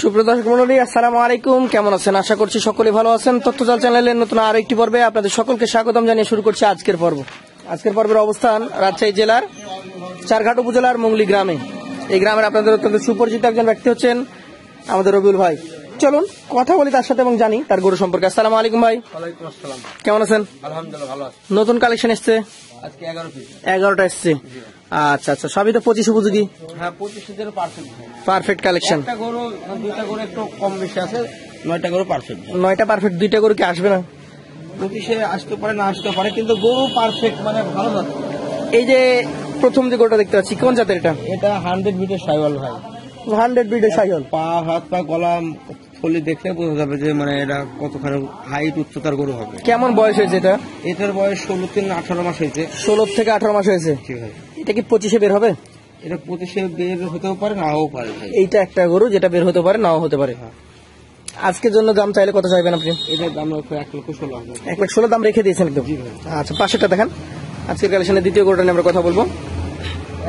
সুপ্রিয় দর্শক মণ্ডলী, আসসালামু আলাইকুম। কেমন আছেন? আশা করছি সকলে ভালো আছেন। তথ্যজাল চ্যানেলের নতুন আরো একটি পর্বে আপনাদের সকলকে স্বাগতম জানিয়ে শুরু করছি আজকের পর্ব। আজকের পর্বের অবস্থান রাজশাহী জেলার চারঘাট উপজেলার মঙ্গলি গ্রামে। এই গ্রামের আপনাদের অত্যন্ত সুপরিচিত একজন ব্যক্তি হচ্ছেন আমাদের রবিউল ভাই। চলুন কথা বলি তার সাথে এবং জানি তার গরু সম্পর্কে। আসসালামু আলাইকুম ভাই। ওয়ালাইকুম আসসালাম। কেমন আছেন? আলহামদুলিল্লাহ ভালো আছি। নতুন কালেকশন এসছে আজকে 11 পিস। 11টা এসছে। আচ্ছা আচ্ছা, সবই তো 25 উপযোগী। হ্যাঁ, 25 এর পারফেক্ট। Perfect collection. একটা গরু দুইটা গরু একটু কম বেশি আছে, 9টা গরু পারফেক্ট। 9টা পারফেক্ট, 2টা গরু কি আসবে না? 25 আসতে পারে না আসতে পারে, কিন্তু গরু পারফেক্ট মানে ভালো জাত। এই যে প্রথম যে গরুটা দেখতে পাচ্ছি, কোন জাতের এটা? এটা 100 মিটার সাইওয়াল ভাই। 100 ব্রিডের শাহিওয়াল। পা হাত পা গলা থলি দেখলে বোঝা যাবে যে মানে এটা কতখানি হাইট উচ্চতার গরু হবে। কেমন বয়স হয়েছে এটা? এটার বয়স 16 থেকে 18 মাস হয়েছে। 16 থেকে 18 মাস হয়েছে। জি ভাই। এটা কি 25-এ বের হবে? এটা 25-এ বের হতেও পারে নাও পারে ভাই। এইটা একটা গরু যেটা বের হতে পারে নাও হতে পারে। আজকের জন্য দাম চাইলে কত চাইবেন আপনি? এটার দাম রাখবো 1,16,000। 1,16,000 দাম রেখে দিয়েছেন একদম। জি ভাই। আচ্ছা, পাশেরটা দেখেন। আজকের কালেকশনের দ্বিতীয় গরুটা নিয়ে আমরা কথা বলবো।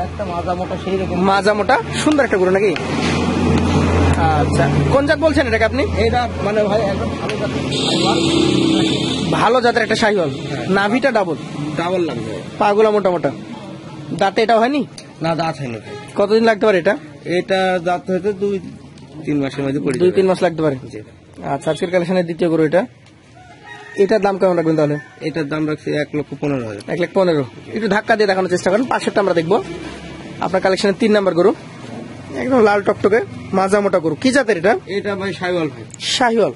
একটা মাজা মোটা সেই রকম মাজা মোটা সুন্দর একটা গরু নাকি? আচ্ছা, কোন জাত বলছেন এটাকে আপনি? এটা মানে ভাই একদম ভালো জাতের ভালো জাতের একটা শাহিওয়াল। নাভিটা ডাবল, ডাবল লাগবে। পাগুলা মোটা মোটা। দাঁতে এটা হয়নি? না, দাঁত হয়নি ভাই। কতদিন লাগতে পারে এটা? এটা দাঁত হয়তো 2-3 মাসের মধ্যে পড়ে যাবে। 2-3 মাস লাগতে পারে। জি। আচ্ছা, আজকের কালেকশনের দ্বিতীয় গরু এটা। এটার দাম কেমন রাখবেন তাহলে? এটার দাম রাখছি 1,15,000। 1,15,000। একটু ধাক্কা দিয়ে দেখানোর চেষ্টা করেন। পাশেরটা আমরা দেখবো। আপনার কালেকশনের 3 নাম্বার গরু, একদম লাল টকটকে মাজা মোটা গরু। কি জাতের এটা? এটা ভাই সাইওয়াল ভাই। শাহিওয়াল।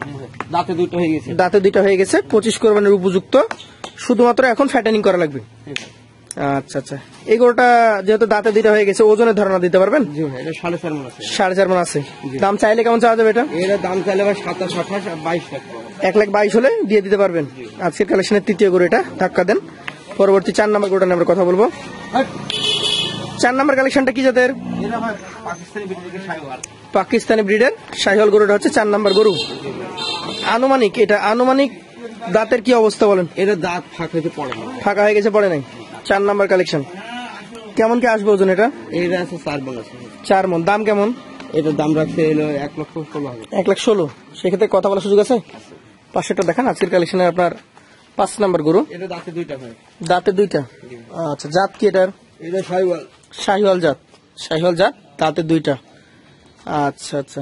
দাঁতে দুটো হয়ে গেছে। দাঁতে 2টা হয়ে গেছে, 25 কোরবানির উপযুক্ত। শুধুমাত্র এখন ফ্যাটেনিং করা লাগবে। আচ্ছা আচ্ছা, এই গরুটা যেহেতু দাঁতে 2টা হয়ে গেছে, ওজনের ধারণা দিতে পারবেন? জি ভাই, এটা 4.5 মণ আছে। 4.5 মণ আছে। দাম চাইলে কেমন চাওয়া যাবে এটা? এর দাম চাইলে ভাই 27, 28, 22 লাখ। 1,22,000 হলে দিয়ে দিতে পারবেন। আজকের কালেকশনের তৃতীয় গরু এটা, ধাক্কা দেন। পরবর্তী 4 নাম্বার গরুটা নিয়ে আমরা কথা বলবো। 4 নাম্বার কালেকশনটা কি জাতের? এটা ভাই পাকিস্তানি ব্রিডের সাইওয়াল। পাকিস্তানি ব্রিডের শাহিওয়াল গরুটা হচ্ছে 4 নাম্বার গরু। আনুমানিক দাঁতের কি অবস্থা বলেন? এটা দাঁত ফাঁক হতে পড়ে না। ফাঁকা হয়ে গেছে, পড়ে নাই। 4 নাম্বার কালেকশন। কেমন কি আসবে ওজন এটা? এটা আছে 4 মণ আছে। 4 মণ। দাম কেমন? এটার দাম রাখছে হলো 1,16,000। 1,16,000। সেক্ষেত্রে কথা বলার সুযোগ আছে? পাশেরটা দেখান। আজকের কালেকশনের আপনার 5 নাম্বার গরু। এটা দাঁতে 2টা ভাই। দাঁতে 2টা। আচ্ছা, জাত কি এটার? এটা সাইওয়াল। শাহিওয়াল জাত। শাহিওয়াল জাত, দাঁতে 2টা। আচ্ছা আচ্ছা,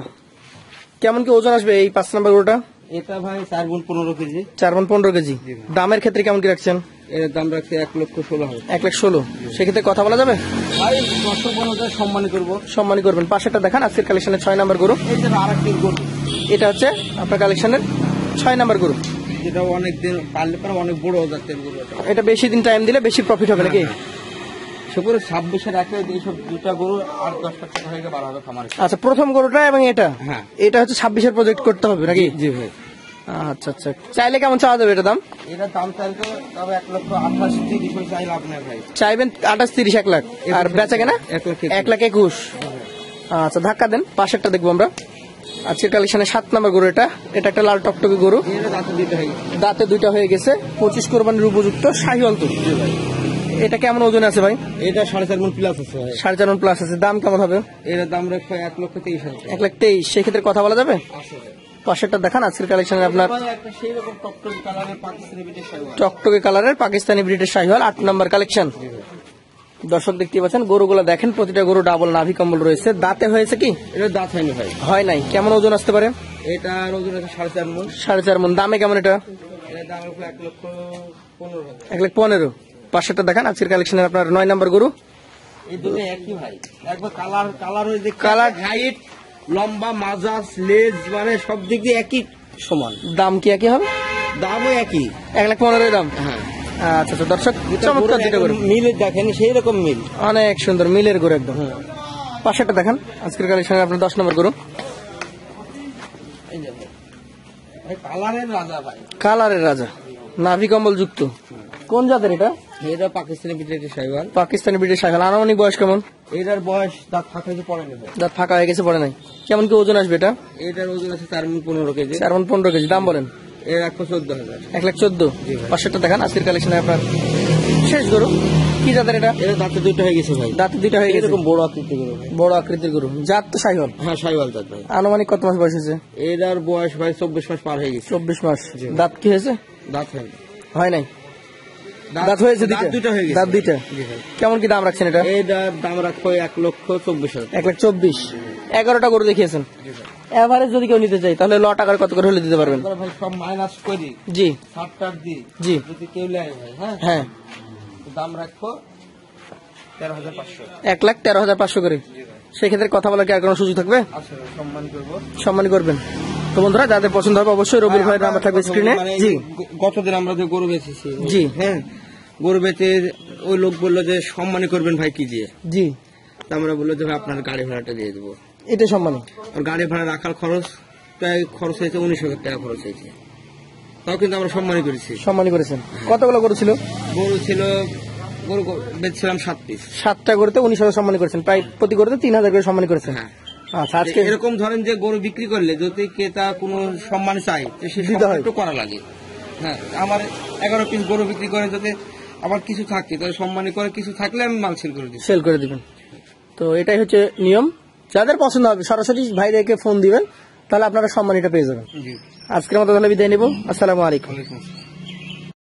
কেমন কি ওজন আসবে এই 5 নাম্বার গরুটা? এটা ভাই 4 মণ 15 কেজি। 4 মণ 15 কেজি। দামের ক্ষেত্রে কেমন কি রাখছেন? এর দাম রাখছে 1,16,000। 1,16,000। সেক্ষেত্রে কথা বলা যাবে? ভাই 10-15,000 সম্মানী করবো। সম্মানী করবেন। পাশেরটা দেখান। আজকের কালেকশনের 6 নাম্বার গরু। এই যে আরেকটি গরু, এটা হচ্ছে আপনার কালেকশনের 6 নাম্বার গরু। যেটা অনেকদিন পারলে পরে অনেক বড় জাতের গরু। এটা বেশি দিন টাইম দিলে বেশি প্রফিট হবে নাকি? সেগুলো 26-এর রাখে এইসব দুটা গরু আর 10 লাখ টাকা হয়ে বার হবে খামারে। আচ্ছা, প্রথম গরুটা এবং এটা, হ্যাঁ, এটা হচ্ছে 26-এর প্রজেক্ট করতে হবে নাকি? জি ভাই। আচ্ছা আচ্ছা, চাইলে কেমন চাওয়া যাবে এটা দাম? এটার দাম চাইতো তবে 1,28,000 চাই লাভ নেই ভাই। চাইবেন 28-30, 1 লাখ। আর বেচা কেনা 1,21,000। আচ্ছা, ধাক্কা দেন। পাশেরটা দেখবো আমরা। আজকের কালেকশনের 7 নাম্বার গরু এটা। এটা একটা লাল টকটকে গরু। এটা দাঁতে 2টা হয়ে গেছে। দাঁতে 2টা হয়ে গেছে, 25 কোরবানির উপযুক্ত শাহিওয়াল তো। এটা কেমন ওজন আছে ভাই? এটা 4.5 মণ প্লাস আছে ভাই। 4.5 মণ প্লাস আছে। দাম কেমন হবে? এর দাম রাখবে 1,23,000। 1,23,000। সেক্ষেত্রে কথা বলা যাবে? পাশেরটা দেখান। আজকের কালেকশনের আপনার একটা সেই রকম টকটকে কালারের পাকিস্তানি ব্রিডের সাইওয়াল। টকটকে কালারের পাকিস্তানি ব্রিডের শাহিওয়াল, 8 নাম্বার কালেকশন। দর্শক দেখতে পাচ্ছেন, গরুগুলো দেখেন, প্রতিটা গরু ডাবল নাভি কম্বল রয়েছে। দাঁতে হয়েছে কি? এটা দাঁত হয়নি ভাই। হয় নাই। কেমন ওজন আসতে পারে? এটার ওজন আছে 4.5 মণ। 4.5 মণ। দামে কেমন এটা? এর দাম রাখবে 1,15,000। 1,15,000। পাশেরটা দেখান। আজকের কালেকশনের আপনার 9 নাম্বার গরু। এই দুটো একই ভাই। একবার কালার হয়ে দেখতে কালার, হাইট, লম্বা, মাজা, লেজ মানে সব দিক দিয়ে একই সমান। দাম কি একই হবে? দামও একই। 1,15,000 দাম। হ্যাঁ। আচ্ছা আচ্ছা, দর্শক চমৎকার দুটো গরু। মিল দেখেন সেই রকম মিল। অনেক সুন্দর মিলের গরু একদম। পাশেরটা দেখান। আজকের কালেকশনের আপনার 10 নম্বর গরু। এই যে ভাই কালারের রাজা ভাই। কালারের রাজা, নাভি কম্বল যুক্ত। কোন জাতের এটা? এটা পাকিস্তানি ব্রিডের সাইওয়াল। পাকিস্তানি ব্রিডের শাহিওয়াল। আনুমানিক বয়স কেমন? এটার বয়স দাঁত ফাঁকা হয়েছে পড়ে নেবে। দাঁত ফাঁকা হয়ে গেছে, পড়ে নাই। কেমন কি ওজন আসবে এটা? এটার ওজন আছে 4 মণ 15 কেজি। 4 মণ 15 কেজি। দাম বলেন? এর 1,14,000। 1,14,000। পাশেরটা দেখান। আজকের কালেকশনে আপনার শেষ গরু। কি জাতের এটা? এটা দাঁতে দুটো হয়ে গেছে ভাই। দাঁতে দুইটা হয়ে গেছে। এরকম বড় আকৃতি গরু ভাই। বড় আকৃতির গরু, জাত তো সাইহল। হ্যাঁ শাহিওয়াল জাত ভাই। আনুমানিক কত মাস বয়স হয়েছে? এটার বয়স ভাই 24 মাস পার হয়ে গেছে। 24 মাস। দাঁত কি হয়েছে? দাঁত হয়নি। হয় নাই। দাঁত হয়েছে দাঁত দুটো হয়ে গেছে। দাঁত দুইটা। জি ভাই। কেমন কি দাম রাখছেন এটা? এটার দাম রাখবো 1,24,000। 1,24,000। 11টা গরু দেখিয়েছেন। জি ভাই। এভারেজ যদি কেউ নিতে চাই তাহলে ল টাকার কত করে হলে দিতে পারবেন? এবার ভাই সব মাইনাস করি, জি 60 দিই, জি যদি কেউ নেয় ভাই, হ্যাঁ হ্যাঁ, দাম রাখবো 13,500। 1,13,500 করে। জি ভাই। সেক্ষেত্রে কথা বলার কি আর কোনো সুযোগ থাকবে? আচ্ছা সম্মান করবো। সম্মান করবেন। তো বন্ধুরা, যাদের পছন্দ হবে অবশ্যই রবির ভাইয়ের নাম্বার থাকবে স্ক্রিনে। মানে জি গতদিন আমরা যে গরু বেচেছি, জি হ্যাঁ গরু বেচে ওই লোক বললো যে সম্মানী করবেন ভাই কি দিয়ে, জি, তা আমরা বললো যে ভাই আপনার গাড়ি ভাড়াটা দিয়ে দেবো। এটা সম্মানী। আর গাড়ি ভাড়া রাখার খরচ প্রায় খরচ হয়েছে 19,000 টাকা খরচ হয়েছে, তাও কিন্তু আমরা সম্মানী করেছি। সম্মানী করেছেন। কতগুলো গরু ছিল? গরু ছিল, গরু বেচছিলাম 7 পিস। 7টা গরুতে 19,000 সম্মানী করেছেন, প্রায় প্রতি গরুতে 3,000 করে সম্মানী করেছেন। হ্যাঁ। আচ্ছা, আজকে এরকম ধরেন যে গরু বিক্রি করলে যদি ক্রেতা কোনো সম্মান চাই তো সে দিতে হয়। একটু করা লাগে। হ্যাঁ আমার 11 পিস গরু বিক্রি করে যদি আবার কিছু থাকে তাহলে সম্মানী করে, কিছু থাকলে আমি মাল সেল করে দিই। সেল করে দিবেন। তো এটাই হচ্ছে নিয়ম। যাদের পছন্দ হবে সরাসরি ভাইদেরকে ফোন দিবেন, তাহলে আপনারা সম্মানীটা পেয়ে যাবেন। জি। আজকের মতো তাহলে বিদায় নেব। আসসালামু আলাইকুম। ওয়ালাইকুম আসসালাম।